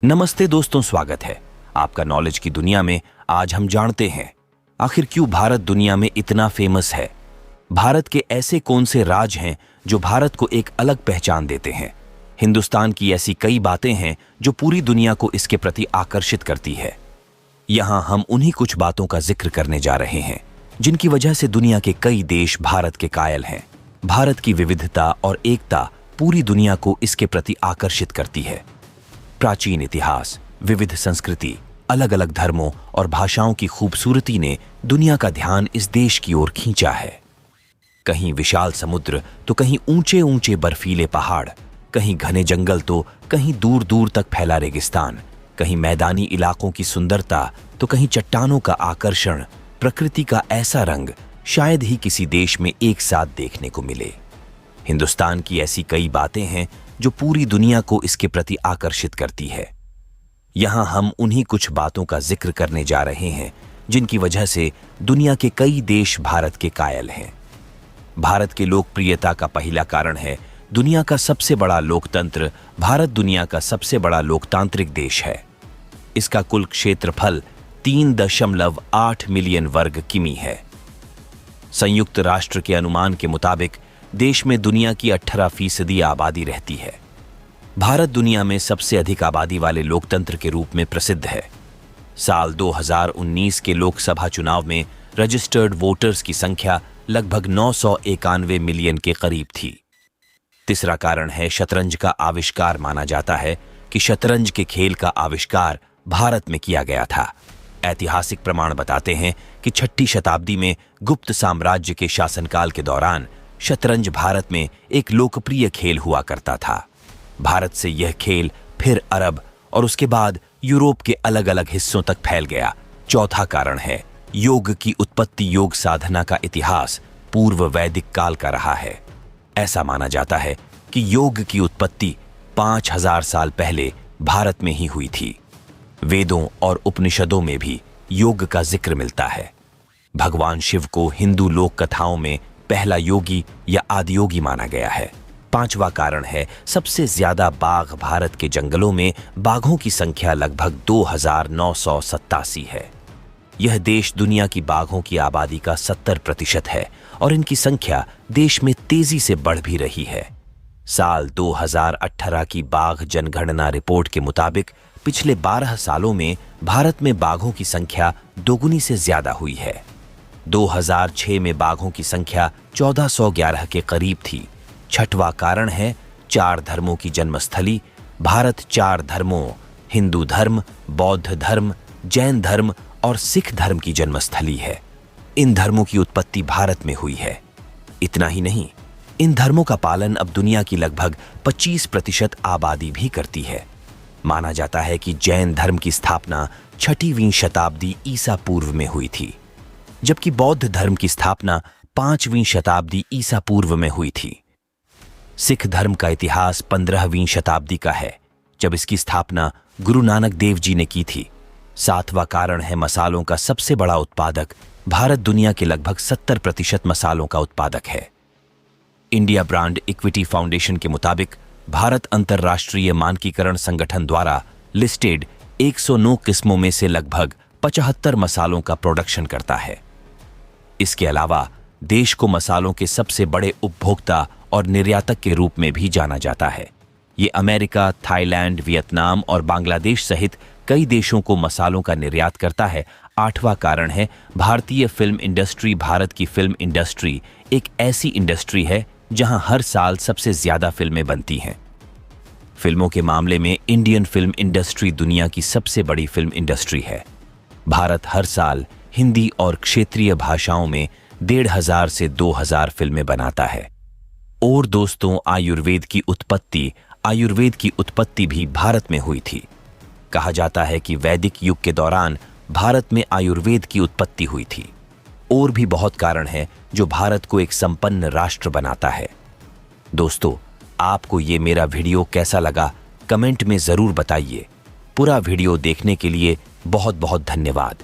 नमस्ते दोस्तों, स्वागत है आपका नॉलेज की दुनिया में। आज हम जानते हैं आखिर क्यों भारत दुनिया में इतना फेमस है। भारत के ऐसे कौन से राज हैं जो भारत को एक अलग पहचान देते हैं। हिंदुस्तान की ऐसी कई बातें हैं जो पूरी दुनिया को इसके प्रति आकर्षित करती है। यहाँ हम उन्हीं कुछ बातों का जिक्र करने जा रहे हैं जिनकी वजह से दुनिया के कई देश भारत के कायल हैं। भारत की विविधता और एकता पूरी दुनिया को इसके प्रति आकर्षित करती है। प्राचीन इतिहास, विविध संस्कृति, अलग अलग धर्मों और भाषाओं की खूबसूरती ने दुनिया का ध्यान इस देश की ओर खींचा है। कहीं विशाल समुद्र तो कहीं ऊंचे ऊंचे बर्फीले पहाड़, कहीं घने जंगल तो कहीं दूर दूर तक फैला रेगिस्तान, कहीं मैदानी इलाकों की सुंदरता तो कहीं चट्टानों का आकर्षण। प्रकृति का ऐसा रंग शायद ही किसी देश में एक साथ देखने को मिले। हिंदुस्तान की ऐसी कई बातें हैं जो पूरी दुनिया को इसके प्रति आकर्षित करती है। यहां हम उन्हीं कुछ बातों का जिक्र करने जा रहे हैं जिनकी वजह से दुनिया के कई देश भारत के कायल हैं। भारत के लोकप्रियता का पहला कारण है दुनिया का सबसे बड़ा लोकतंत्र। भारत दुनिया का सबसे बड़ा लोकतांत्रिक देश है। इसका कुल क्षेत्रफल 3.8 मिलियन वर्ग किमी है। संयुक्त राष्ट्र के अनुमान के मुताबिक देश में दुनिया की 18% आबादी रहती है। भारत दुनिया में सबसे अधिक आबादी वाले लोकतंत्र के रूप में प्रसिद्ध है। साल 2019 के लोकसभा चुनाव में रजिस्टर्ड वोटर्स की संख्या लगभग 991 मिलियन के करीब थी। तीसरा कारण है शतरंज का आविष्कार। माना जाता है कि शतरंज के खेल का आविष्कार भारत में किया गया था। ऐतिहासिक प्रमाण बताते हैं कि 6ठी शताब्दी में गुप्त साम्राज्य के शासनकाल के दौरान शतरंज भारत में एक लोकप्रिय खेल हुआ करता था। भारत से यह खेल फिर अरब और उसके बाद यूरोप के अलग अलग हिस्सों तक फैल गया। चौथा कारण है योग की उत्पत्ति। योग साधना का इतिहास पूर्व वैदिक काल का रहा है। ऐसा माना जाता है कि योग की उत्पत्ति 5000 साल पहले भारत में ही हुई थी। वेदों और उपनिषदों में भी योग का जिक्र मिलता है। भगवान शिव को हिंदू लोक कथाओं में पहला योगी या आदियोगी माना गया है। पांचवा कारण है सबसे ज्यादा बाघ। भारत के जंगलों में बाघों की संख्या लगभग 2987 है। यह देश दुनिया की बाघों की आबादी का 70% है और इनकी संख्या देश में तेजी से बढ़ भी रही है। साल 2018 की बाघ जनगणना रिपोर्ट के मुताबिक पिछले 12 सालों में भारत में बाघों की संख्या दोगुनी से ज्यादा हुई है। 2006 में बाघों की संख्या 1411 के करीब थी। छठवां कारण है 4 धर्मों की जन्मस्थली। भारत 4 धर्मों, हिंदू धर्म, बौद्ध धर्म, जैन धर्म और सिख धर्म की जन्मस्थली है। इन धर्मों की उत्पत्ति भारत में हुई है। इतना ही नहीं, इन धर्मों का पालन अब दुनिया की लगभग 25% आबादी भी करती है। माना जाता है कि जैन धर्म की स्थापना 6वीं शताब्दी ईसा पूर्व में हुई थी, जबकि बौद्ध धर्म की स्थापना 5वीं शताब्दी ईसा पूर्व में हुई थी। सिख धर्म का इतिहास 15वीं शताब्दी का है, जब इसकी स्थापना गुरु नानक देव जी ने की थी। 7वां कारण है मसालों का सबसे बड़ा उत्पादक। भारत दुनिया के लगभग 70% मसालों का उत्पादक है। इंडिया ब्रांड इक्विटी फाउंडेशन के मुताबिक भारत अंतर्राष्ट्रीय मानकीकरण संगठन द्वारा लिस्टेड 109 किस्मों में से लगभग 75 मसालों का प्रोडक्शन करता है। इसके अलावा देश को मसालों के सबसे बड़े उपभोक्ता और निर्यातक के रूप में भी जाना जाता है। ये अमेरिका, थाईलैंड, वियतनाम और बांग्लादेश सहित कई देशों को मसालों का निर्यात करता है। 8वां कारण है भारतीय फिल्म इंडस्ट्री। भारत की फिल्म इंडस्ट्री एक ऐसी इंडस्ट्री है जहां हर साल सबसे ज्यादा फिल्में बनती हैं। फिल्मों के मामले में इंडियन फिल्म इंडस्ट्री दुनिया की सबसे बड़ी फिल्म इंडस्ट्री है। भारत हर साल हिंदी और क्षेत्रीय भाषाओं में 1500 से 2000 फिल्में बनाता है। और दोस्तों, आयुर्वेद की उत्पत्ति भी भारत में हुई थी। कहा जाता है कि वैदिक युग के दौरान भारत में आयुर्वेद की उत्पत्ति हुई थी। और भी बहुत कारण है जो भारत को एक संपन्न राष्ट्र बनाता है। दोस्तों, आपको ये मेरा वीडियो कैसा लगा कमेंट में जरूर बताइए। पूरा वीडियो देखने के लिए बहुत बहुत धन्यवाद।